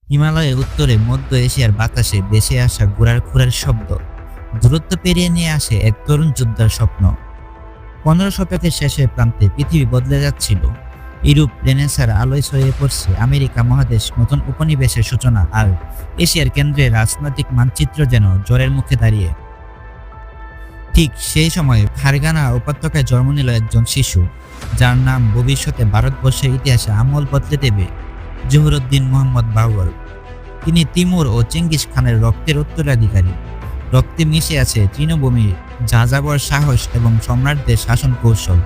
হিমালয়ের উত্তরে মধ্য এশিয়ার বাতাসে ভেসে আসা ঘোড়ার খুরের শব্দ দূরত্ব পেরিয়ে নিয়ে আসে এক তরুণ যোদ্ধার স্বপ্ন। 15 শতকের শেষের প্রান্তে পৃথিবী বদলে যাচ্ছিল। ইউরোপ রেনেসাঁর আলোয় ছড়িয়ে পড়ছে আমেরিকা মহাদেশ নতুন উপনিবেশের সূচনা, আর এশিয়ার কেন্দ্রে রাজনৈতিক মানচিত্র যেন জ্বরের মুখে দাঁড়িয়ে। ঠিক সেই সময় ফারগানা উপত্যকায় জন্ম নিল একজন শিশু, যার নাম ভবিষ্যতে ভারতবর্ষের ইতিহাসে আমল বদলে দেবে, জহুরুদ্দিন মোহাম্মদ বাবর। তিনি তিমুর ও চেঙ্গিস খানের রক্তের উত্তরাধিকারী। রক্তে মিশে আছে তৃণভূমির যাযাবর সাহস এবং সম্রাটদের শাসন কৌশল।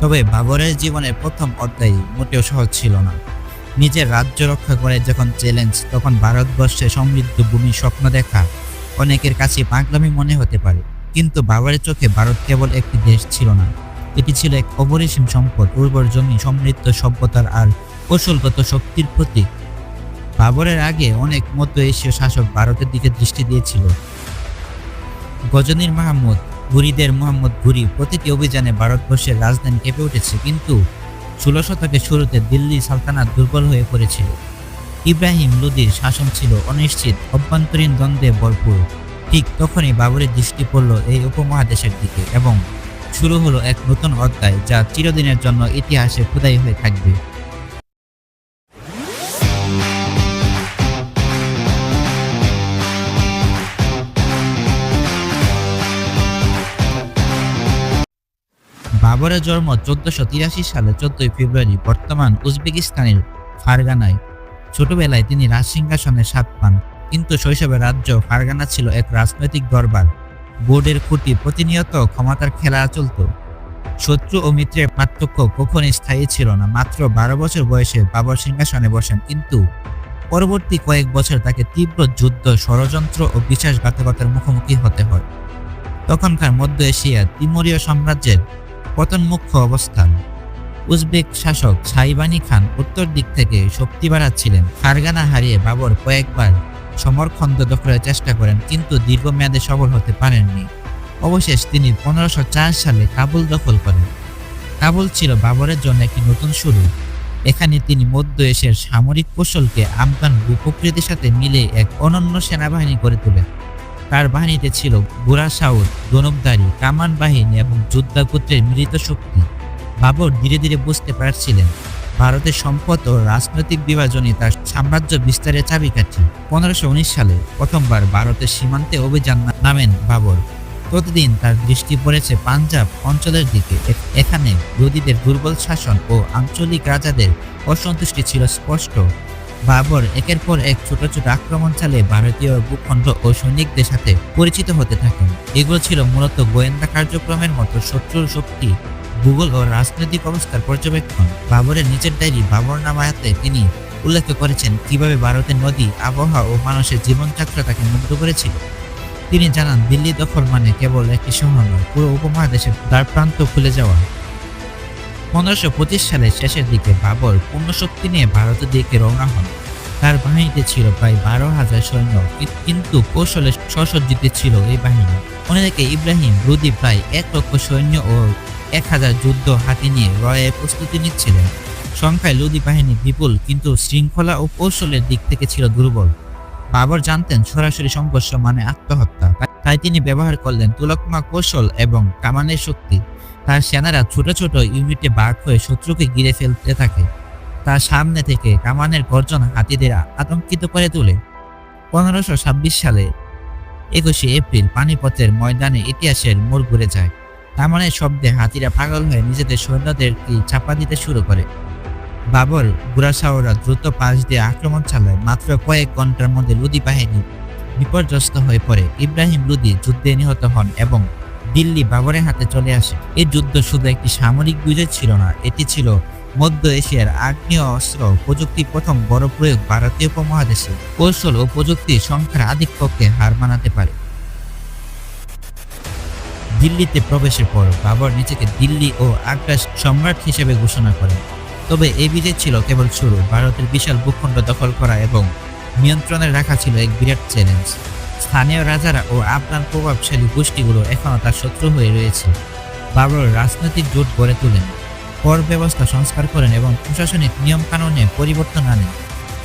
তবে বাবরের জীবনের প্রথম অধ্যায় মোটেও সহজ ছিল না। নিজের রাজ্য রক্ষা করে যখন চ্যালেঞ্জ, তখন ভারতবর্ষে সমৃদ্ধ ভূমির স্বপ্ন দেখা অনেকের কাছে পাগলামি মনে হতে পারে, কিন্তু বাবরের চোখে ভারত কেবল একটি দেশ ছিল না, এটি ছিল এক অপরিসীম সম্পদ, উর্বর জমি, সমৃদ্ধ সভ্যতার আর কৌশলগত শক্তির প্রতীক। বাবরের আগে অনেক মধ্য এশীয় শাসক ভারতের দিকে দৃষ্টি দিয়েছিল। গজনীর মাহমুদ, ঘুরিদের মোহাম্মদ ঘুরি প্রতিটি অভিযানে ভারতবর্ষের রাজধানী কেঁপে উঠেছে, কিন্তু 16 শতকের শুরুতে দিল্লি সালতানাত দুর্বল হয়ে পড়েছিল। ইব্রাহিম লোদির শাসন ছিল অনিশ্চিত, অভ্যন্তরীণ দ্বন্দ্বে ভরপুর। ঠিক তখনই বাবরের দৃষ্টি পড়ল এই উপমহাদেশের দিকে, এবং শুরু হলো এক নতুন অধ্যায় যা চিরদিনের জন্য ইতিহাসে খোদাই হয়ে থাকবে। বাবরের জন্ম 1483 সালে 14 ফেব্রুয়ারি বর্তমান উজবেকিস্তানের ফারগানায়। ছোটবেলায় তিনি রাজসিংহাসনে স্বাদ পান, কিন্তু শৈশবে রাজ্য ফারগানা ছিল এক রাজনৈতিক দরবার। বোর্ডের খুঁটি প্রতিনিয়ত ক্ষমতার খেলা চলত। শত্রু ও মিত্রের পার্থক্য কখনই স্থায়ী ছিল না। মাত্র 12 বছর বয়সে বাবর সিংহাসনে বসেন, কিন্তু পরবর্তী কয়েক বছর তাকে তীব্র যুদ্ধ, ষড়যন্ত্র ও বিশ্বাসঘাতকতার মুখোমুখি হতে হয়। তখনকার মধ্য এশিয়া তিমুরীয় সাম্রাজ্যের পতন মুখ্য অবস্থান। উজবেক শাসক সাইবানি খান উত্তর দিক থেকে শক্তি বাড়াচ্ছিলেন। ফারগানা হারিয়ে বাবর কয়েকবার সমরখন্দ দখলের চেষ্টা করেন, কিন্তু দীর্ঘমেয়াদে সফল হতে পারেননি। অবশেষ তিনি 1504 সালে কাবুল দখল করেন। কাবুল ছিল বাবরের জন্য একটি নতুন শুরু। এখানে তিনি মধ্য এশিয়ার সামরিক কৌশলকে আফগান ভূপ্রকৃতির সাথে মিলে এক অনন্য সেনাবাহিনী গড়ে তোলেন। তার বাহিনীতে ছিল ঘোড়া সাউর, ধনুকধারী, কামান বাহিনী এবং যোদ্ধাপুত্রের মিলিত শক্তি। বাবর ধীরে ধীরে বুঝতে পারছিলেন ভারতের সম্পদ ও রাজনৈতিক বিভাজনই তার সাম্রাজ্য বিস্তারের চাবিকাঠি। 1519 সালে প্রথমবার ভারতের সীমান্তে অভিযান নামেন বাবর। প্রতিদিন তার দৃষ্টি পড়েছে পাঞ্জাব অঞ্চলের দিকে। এখানে লোদিদের দুর্বল শাসন ও আঞ্চলিক রাজাদের অসন্তুষ্টি ছিল স্পষ্ট। বাবর একের পর এক ছোট ছোট আক্রমণ চালিয়ে ভারতীয় ভূখণ্ড ও সৈনিকদের সাথে পরিচিত হতে থাকেন। এগুলো ছিল মূলত গোয়েন্দা কার্যক্রমের মতো শত্রুর শক্তি, ভূগোল ও রাজনৈতিক অবস্থার পর্যবেক্ষণ। বাবরের নিজের ডায়েরি বাবরনামাতে তিনি উল্লেখ করেছেন কিভাবে ভারতের নদী, আবহাওয়া ও মানুষের জীবনযাত্রা তাকে মুগ্ধ করেছিল। তিনি জানান, দিল্লি দখল মানে কেবল একটি শহর নয়, পুরো উপমহাদেশের দ্বার প্রান্ত খুলে যাওয়া। 1525 সালের শেষের দিকে বাবর পূর্ণ শক্তি নিয়ে ভারতের দিকে রওনা হন। তার বাহিনীতে ছিল প্রায় 12,000 সৈন্য, কিন্তু কৌশলে সুসজ্জিত ছিল এই বাহিনী। অন্যদিকে ইব্রাহিম লোদি প্রায় 1 লক্ষ সৈন্য ও 1000 যুদ্ধ হাতি নিয়ে লড়াইয়ের প্রস্তুতি নিচ্ছিলেন। সংখ্যায় লোদি বাহিনী বিপুল, কিন্তু শৃঙ্খলা ও কৌশলের দিক থেকে ছিল দুর্বল। বাবর জানতেন সরাসরি সংঘর্ষ মানে আত্মহত্যা, তাই তিনি ব্যবহার করলেন তুলকমা কৌশল এবং কামানের শক্তি। তার সেনারা ছোট ছোট ইউনিটে ভাগ হয়ে শত্রুকে ঘিরে ফেলতে থাকে। তার সামনে থেকে কামানের গর্জন হাতিদের আতঙ্কিত করে তোলে। 1526 সালে 21 এপ্রিল পানিপথের ময়দানে ইতিহাসের মোড় ঘুরে যায়। কামানের শব্দে হাতিরা পাগল হয়ে নিজেদের সৈন্যদেরকে চাপা দিতে শুরু করে। বাবর ঘোড়াসাওয়াররা দ্রুত পাশ দিয়ে আক্রমণ চালায়। মাত্র কয়েক ঘন্টার মধ্যে লোদি বাহিনী বিপর্যস্ত হয়ে পড়ে। ইব্রাহিম লোদি যুদ্ধে নিহত হন এবং দিল্লি বাবরের হাতে চলে আসে। এই যুদ্ধ শুধু একটি সামরিক বিজয় ছিল না, এটি ছিল মধ্য এশিয়ার আগ্নেয় অস্ত্র প্রযুক্তির প্রথম বড় প্রয়োগ। ভারতীয় উপমহাদেশে কৌশল ও প্রযুক্তির সংখ্যার আধিক্যকে হার মানাতে পারে। দিল্লিতে প্রবেশের পর বাবর নিজেকে দিল্লি ও আগ্রার সম্রাট হিসেবে ঘোষণা করেন। তবে এই বিজয় ছিল কেবল শুরু। ভারতের বিশাল ভূখণ্ড দখল করা এবং নিয়ন্ত্রণে রাখা ছিল এক বিরাট চ্যালেঞ্জ। স্থানীয় রাজারা ও আফগান প্রভাবশালী গোষ্ঠীগুলো এখনও তার শত্রু হয়ে রয়েছে। বাবর রাজনৈতিক জোট গড়ে তোলেন, কর ব্যবস্থা সংস্কার করেন এবং প্রশাসনিক নিয়ম কানুনে পরিবর্তন আনেন।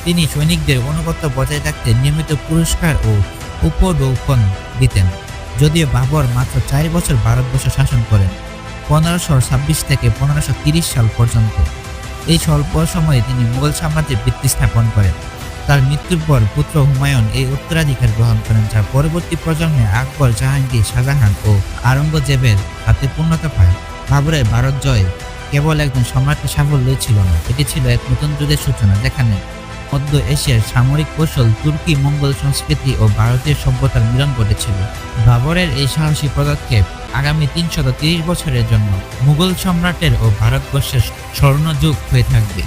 তিনি সৈনিকদের অনুগত্য বজায় রাখতে নিয়মিত পুরস্কার ও উপঢৌকন দিতেন। যদিও বাবর মাত্র 4 বছর ভারতবর্ষ শাসন করেন, 1526 থেকে 1530 সাল পর্যন্ত। এই স্বল্প সময়ে তিনি মুঘল সাম্রাজ্যের ভিত্তি স্থাপন করেন। তার মৃত্যুর পর পুত্র হুমায়ুন এই উত্তরাধিকার গ্রহণ করেন, যা পরবর্তী প্রজন্মে আকবর, জাহাঙ্গীর, শাহজাহান ও আওরঙ্গজেবের হাতে পূর্ণতা পায়। বাবরের ভারত জয় কেবল একজন সম্রাটের সাফল্যই ছিল না, এটি ছিল এক নতুন যুগের সূচনা, যেখানে মধ্য এশিয়ার সামরিক কৌশল, তুর্কি মঙ্গল সংস্কৃতি ও ভারতীয় সভ্যতার মিলন ঘটেছিল। বাবরের এই সাহসী পদক্ষেপ আগামী 330 বছরের জন্য মুঘল সম্রাটের ও ভারতবর্ষের স্বর্ণযুগ হয়ে থাকবে।